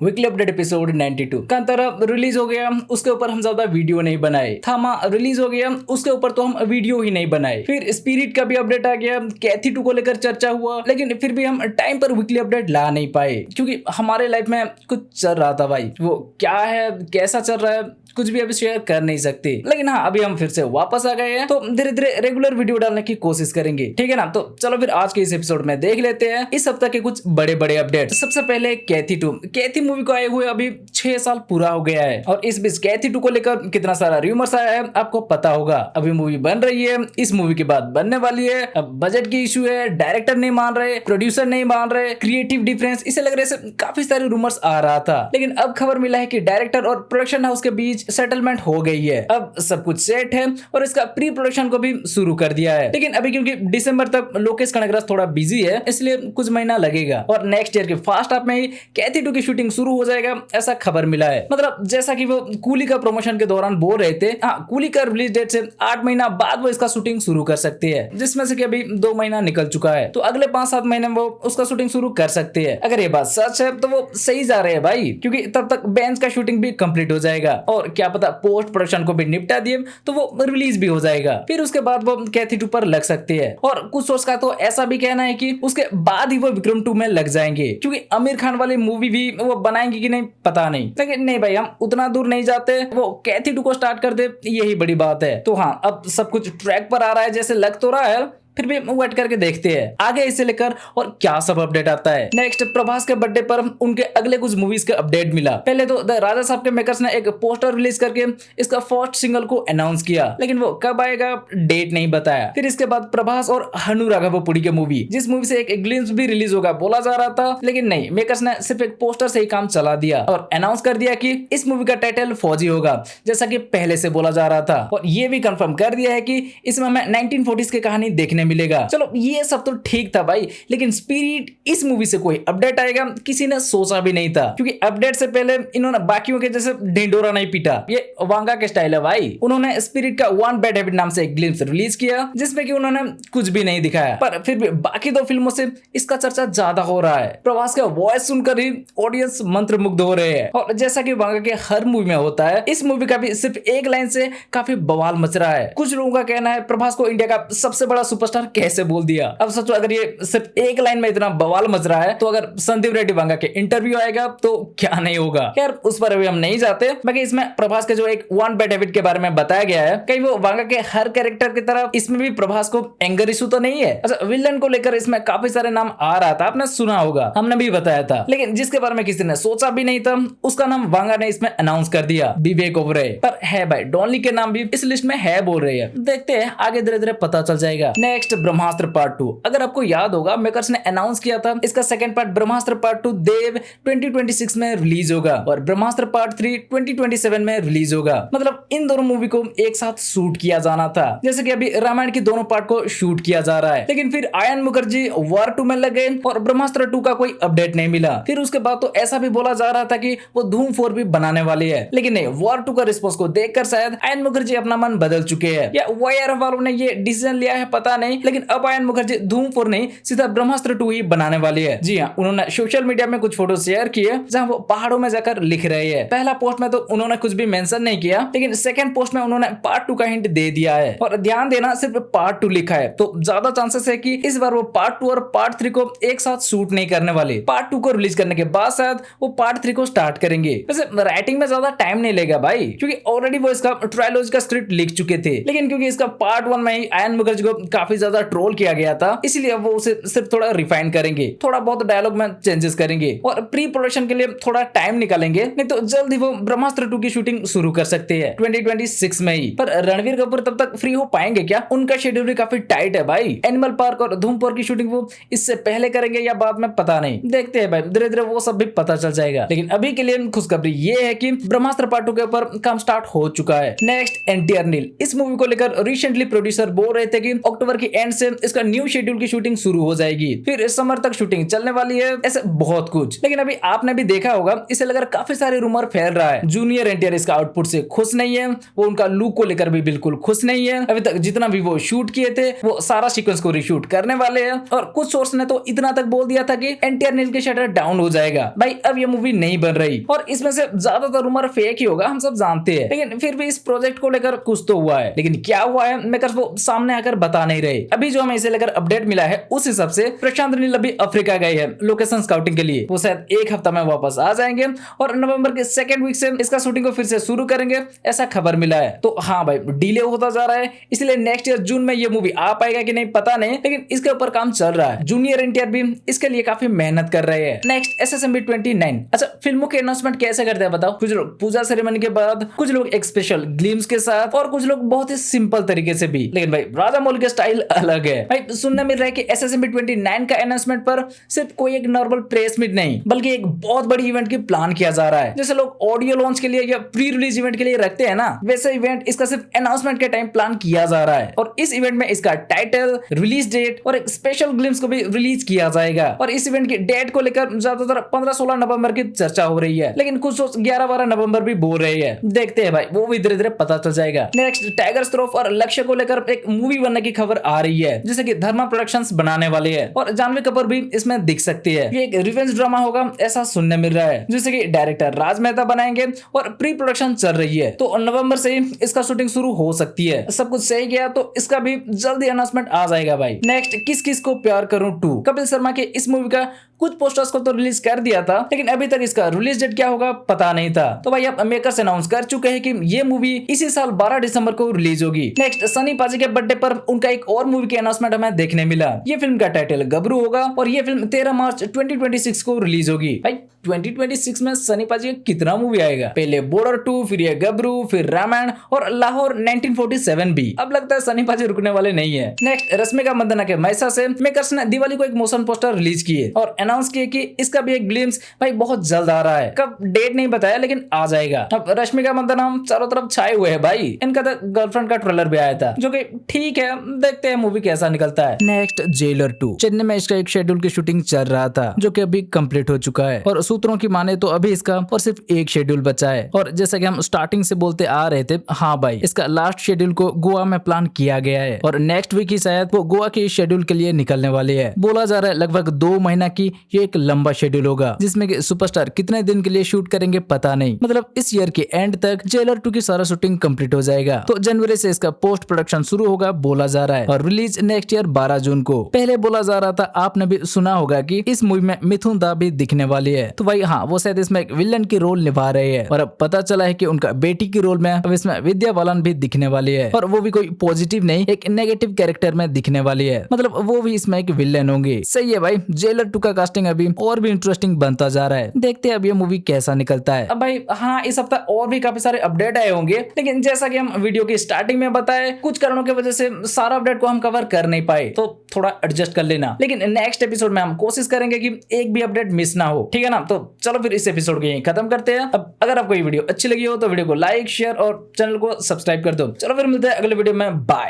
Weekly update episode 92 Kantara release हो गया, उसके ऊपर हम ज्यादा वीडियो नहीं बनाए। थामा रिलीज हो गया, उसके ऊपर तो हम वीडियो ही नहीं बनाए। फिर स्पिरिट का भी अपडेट आ गया, कैथी 2 को लेकर चर्चा हुआ, लेकिन फिर भी हम टाइम पर वीकली अपडेट ला नहीं पाए क्योंकि हमारे लाइफ में कुछ चल रहा था भाई। वो क्या है, कैसा चल रहा है, कुछ भी अभी शेयर कर नहीं सकते। लेकिन हाँ, अभी हम फिर से वापस आ गए हैं तो धीरे धीरे रेगुलर वीडियो डालने की कोशिश करेंगे, ठीक है ना। तो चलो फिर आज के इस एपिसोड में देख लेते हैं इस सप्ताह के कुछ बड़े बड़े अपडेट। सबसे पहले कैथी 2। कैथी मूवी को आए हुए अभी 6 साल पूरा हो गया है और इस बीच कैथी 2 को लेकर कितना सारा रूमर्स आया है आपको पता होगा। अभी मूवी बन रही है, इस मूवी के बाद बनने वाली है। अब बजट की इशू है, डायरेक्टर नहीं मान रहे, प्रोड्यूसर नहीं मान रहे, क्रिएटिव डिफरेंस, इसे लग रहा है काफी सारे रूमर्स आ रहा था। लेकिन अब खबर मिला है कि डायरेक्टर और प्रोडक्शन हाउस के बीच सेटलमेंट हो गई है। अब सब कुछ सेट है और इसका प्री प्रोडक्शन को भी शुरू कर दिया है। लेकिन अभी क्योंकि दिसंबर तक लोकेश कनगराज थोड़ा बिजी है, इसलिए कुछ महीना लगेगा और नेक्स्ट ईयर के फर्स्ट हाफ में ही कैथी 2 की शूटिंग शुरू हो जाएगा, ऐसा खबर मिला है। मतलब जैसा कि वो कूली का प्रमोशन के दौरान बोल रहे थे, हाँ, कूली का रिलीज डेट से 8 महीना बाद वो इसका शूटिंग शुरू कर सकते हैं, जिसमें से कि अभी 2 महीना निकल चुका है। तो अगले 5-7 महीने में वो उसका शूटिंग शुरू कर सकते हैं। अगर ये बात सच है तो वो सही जा रहे हैं भाई, क्योंकि तब तक बेंच का शूटिंग भी कंप्लीट हो जाएगा और क्या पता पोस्ट प्रोडक्शन को भी निपटा दिए तो वो रिलीज भी हो जाएगा। फिर उसके बाद वो कैथी 2 पर लग सकते हैं और कुछ सोच का तो ऐसा भी कहना है कि उसके बाद ही वो विक्रम 2 में लग जाएंगे, क्योंकि आमिर खान वाली मूवी भी वो बनाएंगे कि नहीं पता नहीं। लेकिन नहीं भाई, हम उतना दूर नहीं जाते, वो कैथी 2 को स्टार्ट कर दे, यही बड़ी बात है। तो हाँ, अब सब कुछ ट्रैक पर आ रहा है जैसे लग तो रहा है, फिर भी वेट करके देखते हैं आगे इसे लेकर और क्या सब अपडेट आता है। नेक्स्ट, प्रभास के बर्थडे पर उनके अगले कुछ मूवीज के अपडेट मिला। पहले तो द राजा साहब के मेकर्स ने एक पोस्टर रिलीज करके इसका फर्स्ट सिंगल को अनाउंस किया, लेकिन वो कब आएगा डेट नहीं बताया। फिर इसके बाद प्रभास और हनु राघवपुड़ी की मूवी, जिस मूवी से एक ग्लिम्स भी रिलीज होगा बोला जा रहा था, लेकिन नहीं, मेकर्स ने सिर्फ एक पोस्टर से ही काम चला दिया और अनाउंस कर दिया कि इस मूवी का टाइटल फौजी होगा, जैसा कि पहले से बोला जा रहा था। और ये भी कंफर्म कर दिया है कि इसमें हमें 1940s की कहानी देखने मिलेगा। चलो ये सब तो ठीक था भाई, लेकिन स्पिरिट इस मूवी से कोई अपडेट आएगा किसी ने सोचा भी नहीं था, क्योंकि अपडेट से पहले इन्होंने बाकियों के जैसे ढिंडोरा नहीं पीटा, ये वांगा के स्टाइल है भाई। उन्होंने स्पिरिट का वन बैड हैबिट नाम से एक ग्लिम्स रिलीज किया, जिसमें कि उन्होंने कुछ भी नहीं दिखाया, पर फिर भी बाकी 2 फिल्मों से इसका चर्चा ज्यादा हो रहा है। प्रभास का वॉइस सुनकर ही ऑडियंस मंत्रमुग्ध हो रहे हैं और जैसा कि वांगा के हर मूवी में होता है, इस मूवी का भी सिर्फ एक लाइन से काफी बवाल मच रहा है। कुछ लोगों का कहना है प्रभास को इंडिया का सबसे बड़ा सुपरस्टार कैसे बोल दिया। अब सोचो, अगर ये सिर्फ एक लाइन में इतना बवाल मच रहा है, तो अगर संदीप रेड्डी वांगा के इंटरव्यू आएगा तो क्या नहीं होगा। खैर, उस पर अभी हम नहीं जाते। बाकी इसमें प्रभास के जो एक वन बैड हैबिट के बारे में बताया गया है, कहीं वो वांगा के हर कैरेक्टर की तरह इसमें भी प्रभास को एंगर इशू तो नहीं है। अच्छा, विलन को लेकर इसमें काफी सारे नाम आ रहा था, आपने सुना होगा, हमने भी बताया था, लेकिन जिसके बारे में किसी ने सोचा भी नहीं था, उसका नाम वांगा ने इसमें अनाउंस कर दिया, विवेक ओबराय। पर है भाई, डॉनली के नाम भी इस लिस्ट में है बोल रही है। देखते हैं आगे धीरे धीरे पता चल जाएगा। नेक्स्ट, ब्रह्मास्त्र पार्ट 2। अगर आपको याद होगा, मेकर्स ने अनाउंस किया था इसका सेकंड पार्ट ब्रह्मास्त्र पार्ट 2 देव 2026 में रिलीज होगा और ब्रह्मास्त्र पार्ट 3 2027 में रिलीज होगा। मतलब इन दोनों मूवी को एक साथ शूट किया जाना था, जैसे कि अभी रामायण की दोनों पार्ट को शूट किया जा रहा है। लेकिन फिर आयन मुखर्जी वॉर 2 में लग गए और ब्रह्मास्त्र 2 का कोई अपडेट नहीं मिला। फिर उसके बाद तो ऐसा भी बोला जा रहा था कि वो धूम 4 भी बनाने वाली है, लेकिन नहीं, वॉर 2 का रिस्पॉन्स को देखकर शायद आयन मुखर्जी अपना मन बदल चुके हैं, या वायर वालों ने ये डिसीजन लिया है पता नहीं। लेकिन अब आयन मुखर्जी धूम 4 नहीं, सीधा ब्रह्मास्त्र 2 ही बनाने वाली है। जी हाँ, उन्होंने सोशल मीडिया में कुछ फोटो शेयर किए जहां वो पहाड़ों में जाकर लिख रहे हैं। पहला पोस्ट में तो उन्होंने कुछ भी मेंशन नहीं किया, लेकिन सेकंड पोस्ट में उन्होंने पार्ट 2 का हिंट दे दिया है। और ध्यान देना, सिर्फ पार्ट 2 लिखा है, तो ज्यादा चांसेस है कि इस बार वो पार्ट 2 और पार्ट 3 को एक साथ शूट नहीं करने वाले। पार्ट 2 को रिलीज करने के बाद शायद वो पार्ट 3 को स्टार्ट करेंगे। वैसे राइटिंग में ज्यादा टाइम नहीं लेगा भाई, क्योंकि ऑलरेडी वो इसका ट्रायलॉजी का स्क्रिप्ट लिख चुके थे। लेकिन क्योंकि इसका पार्ट 1 में ही आयन मुखर्जी को काफी ज्यादा ट्रोल किया गया था, इसलिए वो उसे सिर्फ थोड़ा रिफाइन करेंगे, थोड़ा बहुत डायलॉग में चेंजेस करेंगे और प्री प्रोडक्शन के लिए थोड़ा टाइम निकालेंगे, नहीं तो जल्द ही वो ब्रह्मास्त्र 2 की शूटिंग शुरू कर सकते हैं 2026 में ही। पर रणवीर कपूर तब तक फ्री हो पाएंगे क्या? उनका शेड्यूल भी काफी टाइट है भाई। एनिमल पार्क और धूम 4 की शूटिंग वो इससे पहले करेंगे या बाद में पता नहीं, देखते हैं भाई, धीरे धीरे वो सब भी पता चल जाएगा। लेकिन अभी के लिए खुशखबरी ये है कि ब्रह्मास्त्र पार्ट 2 के ऊपर काम स्टार्ट हो चुका है। नेक्स्ट, एनटीआर नील। इस मूवी को लेकर रिसेंटली प्रोड्यूसर बोल रहे थे कि अक्टूबर की के एंड से इसका न्यू शेड्यूल की शूटिंग शुरू हो जाएगी, फिर इस समर तक शूटिंग चलने वाली है, ऐसे बहुत कुछ। लेकिन अभी आपने भी देखा होगा इसे लेकर काफी सारे रूमर फैल रहा है। जूनियर एनटीआर इसका आउटपुट से खुश नहीं है, वो उनका लुक को लेकर भी बिल्कुल खुश नहीं है। अभी तक जितना भी वो शूट किए थे वो सारा सीक्वेंस को रीशूट करने वाले हैं, और कुछ सोर्स ने तो इतना तक बोल दिया था कि एनटीआर नील के शटर डाउन हो जाएगा। भाई अब ये मूवी नहीं बन रही, और इसमें से ज्यादातर रूमर फेक ही होगा, हम सब जानते हैं। लेकिन फिर भी इस प्रोजेक्ट को लेकर कुछ तो हुआ है, लेकिन क्या हुआ है मेकर्स वो सामने आकर बता नहीं रहे। अभी जो हमें इसे लेकर अपडेट मिला है उस हिसाब से प्रशांत नील अभी अफ्रीका गए हैं लोकेशन स्काउटिंग के लिए। वो शायद एक हफ्ता में वापस आ जाएंगे और नवंबर के सेकंड वीक से इसका शूटिंग को फिर से शुरू करेंगे, ऐसा खबर मिला है। तो हाँ भाई, डिले होता जा रहा है, इसलिए नेक्स्ट ईयर जून में ये मूवी आ पाएगा कि नहीं पता नहीं, लेकिन इसके ऊपर काम चल रहा है। जूनियर एनटीआर भी इसके लिए काफी मेहनत कर रहे हैं। Next SSMB 29। अच्छा, फिल्मों के अनाउंसमेंट कैसे करते हैं बताओ? कुछ लोग पूजा सेरेमनी के बाद, कुछ लोग एक स्पेशल ग्लिम्स के साथ, और कुछ लोग बहुत ही सिंपल तरीके से भी। लेकिन भाई राजामौली का स्टाइल अलग है। भाई सुनने मिल रहा है कि SSMB 29 का अनाउंसमेंट पर सिर्फ कोई एक नॉर्मल प्रेस मीट नहीं, बल्कि एक बहुत बड़ी इवेंट की प्लान किया जा रहा है। जैसे लोग ऑडियो लॉन्च के लिए या प्री रिलीज इवेंट के लिए रखते हैं ना, वैसे इवेंट इसका सिर्फ अनाउंसमेंट के टाइम प्लान किया जा रहा है। और इस इवेंट में इसका टाइटल, रिलीज डेट और एक स्पेशल ग्लिम्स को भी रिलीज किया जाएगा। और इस इवेंट की डेट को लेकर ज्यादातर 15-16 नवंबर की चर्चा हो रही है, लेकिन कुछ 11-12 नवंबर भी बोल रहे हैं। देखते हैं भाई, वो भी धीरे धीरे पता चल जाएगा। नेक्स्ट, टाइगर श्रॉफ और लक्ष्य को लेकर एक मूवी बनने की खबर आ रही है, जिसे कि धर्मा प्रोडक्शंस बनाने वाले हैं, और जानवी कपूर भी इसमें दिख सकती है। ये एक रिवेंज ड्रामा होगा ऐसा सुनने मिल रहा है, जिसे कि डायरेक्टर राज मेहता बनाएंगे, और प्री प्रोडक्शन चल रही है। तो नवंबर से ही इसका शूटिंग शुरू हो सकती है। सब कुछ सही गया तो इसका भी जल्दी अनाउंसमेंट आ जाएगा भाई। नेक्स्ट, किस किस को प्यार करूं 2। कपिल शर्मा के इस मूवी का कुछ पोस्टर्स को तो रिलीज कर दिया था, लेकिन अभी तक इसका रिलीज डेट क्या होगा पता नहीं था। तो भाई अब मेकर्स अनाउंस कर चुके हैं कि ये मूवी इसी साल 12 दिसंबर को रिलीज होगी। नेक्स्ट, सनी पाजी के बर्थडे पर उनका एक और मूवी के अनाउंसमेंट हमें देखने मिला। ये फिल्म का टाइटल गबरू होगा, और ये फिल्म 13 मार्च 2026 को रिलीज होगी। भाई 2026 में सनी पाजी का कितना मूवी आएगा? पहले बॉर्डर 2, फिर ये गबरू, फिर रामायण और लाहौर 1947 भी। अब लगता है सनी पाजी रुकने वाले नहीं है। नेक्स्ट, रश्मिका मंदाना के मैसा से मेकर्स ने दिवाली को एक मोशन पोस्टर रिलीज किए और अनाउंस किए कि इसका भी एक ग्लिम्स भाई बहुत जल्द आ रहा है। कब डेट नहीं बताया, लेकिन आ जाएगा। अब रश्मिका मंदाना हम चारों तरफ छाए हुए हैं भाई। इनका तो गर्लफ्रेंड का ट्रेलर भी आया था, जो कि ठीक है, देखते हैं मूवी कैसा निकलता है। Next, jailer 2। चेन्नई में इसका एक शेड्यूल की शूटिंग चल रहा था, जो कि अभी कंप्लीट हो चुका है, और सूत्रों की माने तो अभी इसका और सिर्फ एक शेड्यूल बचा है। और जैसा कि हम स्टार्टिंग से बोलते आ रहे थे, हाँ भाई, इसका लास्ट शेड्यूल को गोवा में प्लान किया गया है, और नेक्स्ट वीक ही शायद वो गोवा के शेड्यूल के लिए निकलने वाले है। बोला जा रहा है लगभग 2 महीना की ये एक लंबा शेड्यूल होगा, जिसमें कि सुपरस्टार कितने दिन के लिए शूट करेंगे पता नहीं। मतलब इस ईयर के एंड तक जेलर 2 की सारा शूटिंग कंप्लीट हो जाएगा। तो जनवरी से इसका पोस्ट प्रोडक्शन शुरू होगा बोला जा रहा है, और रिलीज नेक्स्ट ईयर 12 जून को। पहले बोला जा रहा था, आपने भी सुना होगा कि इस मूवी में मिथुन दा भी दिखने वाली है। तो भाई हाँ, वो शायद इसमें एक विलन की रोल निभा रहे हैं, और अब पता चला है कि उनका बेटी की रोल में अब इसमें विद्या बालन भी दिखने वाली है, और वो भी कोई पॉजिटिव नहीं, एक नेगेटिव कैरेक्टर में दिखने वाली है। मतलब वो भी इसमें एक विलन होंगे। सही है भाई, जेलर 2 का कास्टिंग अभी और भी इंटरेस्टिंग बनता जा रहा है। देखते हैं अब ये मूवी कैसा निकलता है। अब भाई हाँ, इस हफ्ता और भी काफी सारे अपडेट आए होंगे, लेकिन जैसा कि हम वीडियो की स्टार्टिंग में बताए, कुछ कारणों की वजह से सारा अपडेट को हम कवर कर नहीं पाए, तो थोड़ा एडजस्ट कर लेना। लेकिन नेक्स्ट एपिसोड में हम कोशिश करेंगे कि एक भी अपडेट मिस ना हो, ठीक है ना? तो चलो फिर इस एपिसोड को यहीं खत्म करते हैं। अब अगर आपको ये वीडियो अच्छी लगी हो तो वीडियो को लाइक, शेयर और चैनल को सब्सक्राइब कर दो। चलो फिर मिलते हैं अगले वीडियो में। बाय।